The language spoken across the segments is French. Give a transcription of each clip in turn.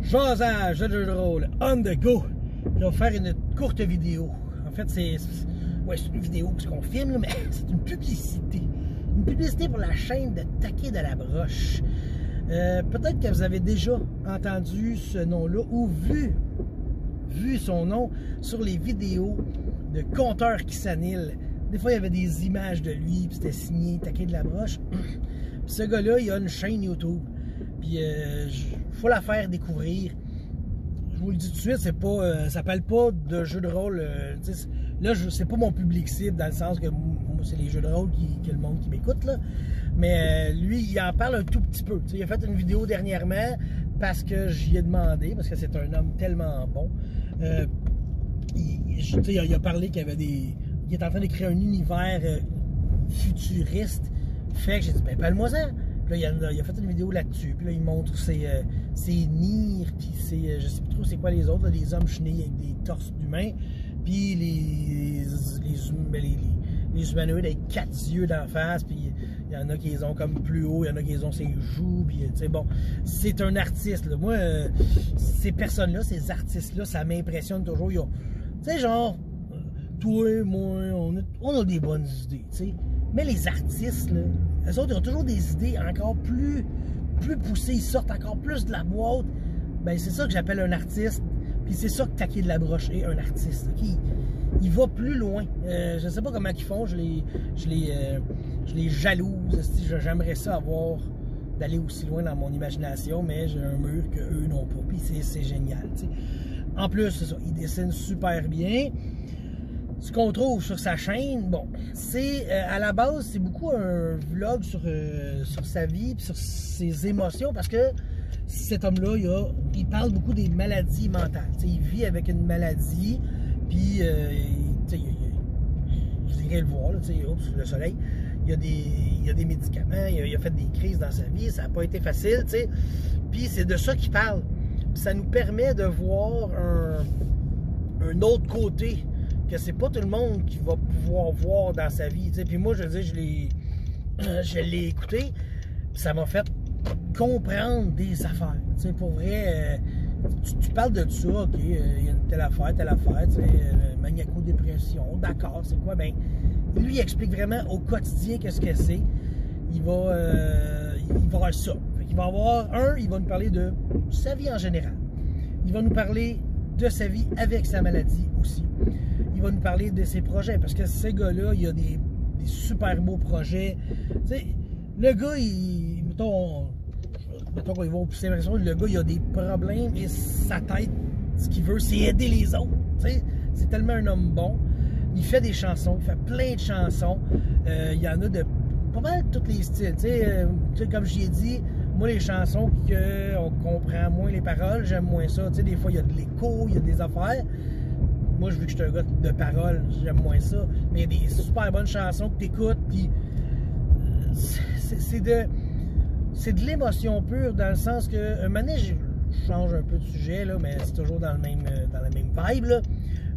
Jasage de jeu de rôle on the go. Je vais faire une courte vidéo. En fait, c'est une vidéo parce qu'on filme, mais c'est une publicité. Une publicité pour la chaîne de Taquet de la Broche. Peut-être que vous avez déjà entendu ce nom-là ou vu son nom sur les vidéos de Conteur qui s'annule. Des fois, il y avait des images de lui, puis c'était signé Taquet de la Broche. Puis ce gars-là, il a une chaîne YouTube. Puis, il faut la faire découvrir. Je vous le dis tout de suite, c'est pas, ça s'appelle pas de jeu de rôle. Là, c'est pas mon public cible, dans le sens que c'est les jeux de rôle que le monde qui m'écoute, là. Mais lui, il en parle un tout petit peu. T'sais, il a fait une vidéo dernièrement parce que j'y ai demandé, parce que c'est un homme tellement bon. Il a parlé qu'il y avait des... Il est en train d'écrire un univers futuriste. Fait que j'ai dit, ben, parle-moi-en. Puis là, il a fait une vidéo là-dessus. Puis là, il montre ses nirs, puis je sais plus trop c'est quoi les autres, là, les hommes chenilles avec des torses d'humains, puis les humanoïdes avec 4 yeux d'en face, puis il y en a qui les ont comme plus haut, il y en a qui les ont ses joues, puis tu sais, bon, c'est un artiste, là. Moi, ces personnes-là, ces artistes-là, ça m'impressionne toujours. Tu sais, genre, toi, moi, on a des bonnes idées, tu sais. Mais les artistes, là, eux autres, ils ont toujours des idées encore plus poussées, ils sortent encore plus de la boîte. Ben, c'est ça que j'appelle un artiste. Puis c'est ça que Taquet de la Broche est, un artiste. Okay? Il va plus loin. Je ne sais pas comment ils font, je les jalouse. J'aimerais ça d'aller aussi loin dans mon imagination, mais j'ai un mur qu'eux n'ont pas. Puis c'est génial. T'sais. En plus, c'est ça, il dessine super bien. Ce qu'on trouve sur sa chaîne, bon, c'est à la base, c'est beaucoup un vlog sur sa vie et sur ses émotions, parce que cet homme-là, il parle beaucoup des maladies mentales. T'sais, il vit avec une maladie, puis vous irez le voir, là, sous le soleil. Il y a des médicaments, il a fait des crises dans sa vie, ça n'a pas été facile, puis c'est de ça qu'il parle. Puis ça nous permet de voir un autre côté que c'est pas tout le monde qui va pouvoir voir dans sa vie. T'sais. Puis moi, je veux dire, je l'ai écouté, ça m'a fait comprendre des affaires. T'sais, pour vrai, tu parles de ça, ok, il y a une telle affaire, maniaco-dépression, d'accord, c'est quoi? Ben, lui, il explique vraiment au quotidien qu'est-ce que c'est. Il va avoir ça. Il va avoir il va nous parler de sa vie en général. Il va nous parler de sa vie avec sa maladie aussi. Il va nous parler de ses projets, parce que ce gars-là, il a des super beaux projets. Tu sais, le gars, mettons qu'on va pousser l'impression, le gars, il a des problèmes et sa tête, ce qu'il veut, c'est aider les autres. Tu sais, c'est tellement un homme bon. Il fait des chansons, il fait plein de chansons. Il y en a de pas mal tous les styles. Tu sais, comme j'y ai dit, moi, les chansons qu'on comprend moins les paroles, j'aime moins ça. Tu sais, des fois, il y a de l'écho, il y a des affaires. Moi, vu que je suis un gars de paroles, j'aime moins ça. Mais il y a des super bonnes chansons que tu écoutes, puis c'est de l'émotion pure, dans le sens que, un moment donné, je change un peu de sujet, là, mais c'est toujours dans la même vibe, là.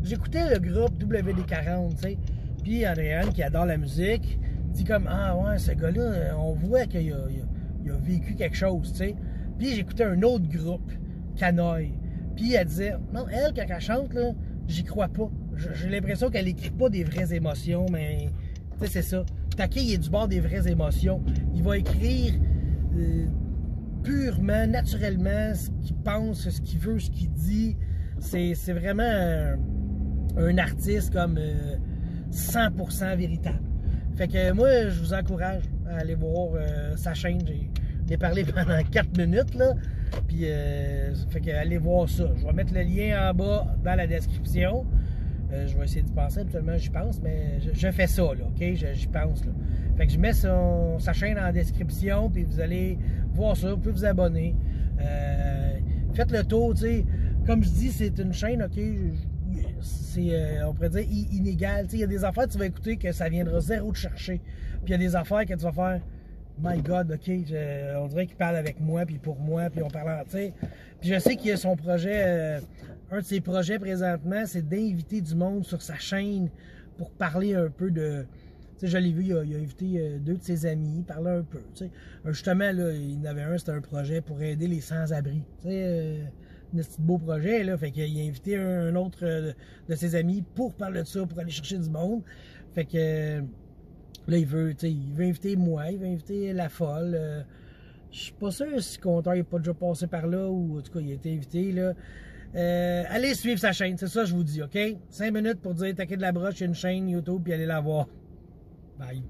J'écoutais le groupe WD-40, tu sais, puis Adrien, qui adore la musique, dit comme, ah ouais, ce gars-là, on voit qu'il a vécu quelque chose, tu sais. Puis j'écoutais un autre groupe, Canoï, puis elle disait, non, elle, quand elle chante, là, j'y crois pas. J'ai l'impression qu'elle écrit pas des vraies émotions, mais tu sais, c'est ça. Taquet, il est du bord des vraies émotions. Il va écrire purement, naturellement, ce qu'il pense, ce qu'il veut, ce qu'il dit. C'est vraiment un artiste comme 100% véritable. Fait que moi, je vous encourage à aller voir sa chaîne. J'ai parlé pendant 4 minutes, là. Puis, fait que allez voir ça. Je vais mettre le lien en bas dans la description. Je vais essayer d'y penser, habituellement j'y pense, mais je fais ça, là, ok? J'y pense, là. Fait que je mets sa chaîne en description, puis vous allez voir ça, vous pouvez vous abonner. Faites le tour, tu sais. Comme je dis, c'est une chaîne, ok? C'est, on pourrait dire, inégale. Tu sais, il y a des affaires que tu vas écouter que ça viendra zéro te chercher. Puis il y a des affaires que tu vas faire... My God, ok, on dirait qu'il parle avec moi, puis pour moi, puis on parle, tu sais. Puis je sais qu'il y a son projet, un de ses projets présentement, c'est d'inviter du monde sur sa chaîne pour parler un peu de... Tu sais, je l'ai vu, il a invité 2 de ses amis, parler un peu, tu sais. Justement, là, il y en avait un, c'était un projet pour aider les sans-abri. Tu sais, petit beau projet, là. Fait qu'il a invité un autre de ses amis pour parler de ça, pour aller chercher du monde. Fait que là, il veut inviter moi, il veut inviter La Folle. Je suis pas sûr si le compteur n'est pas déjà passé par là, ou en tout cas, il a été invité, là. Allez suivre sa chaîne, c'est ça que je vous dis, OK? 5 minutes pour dire, taquet de la broche, il y a une chaîne YouTube, puis allez la voir. Bye.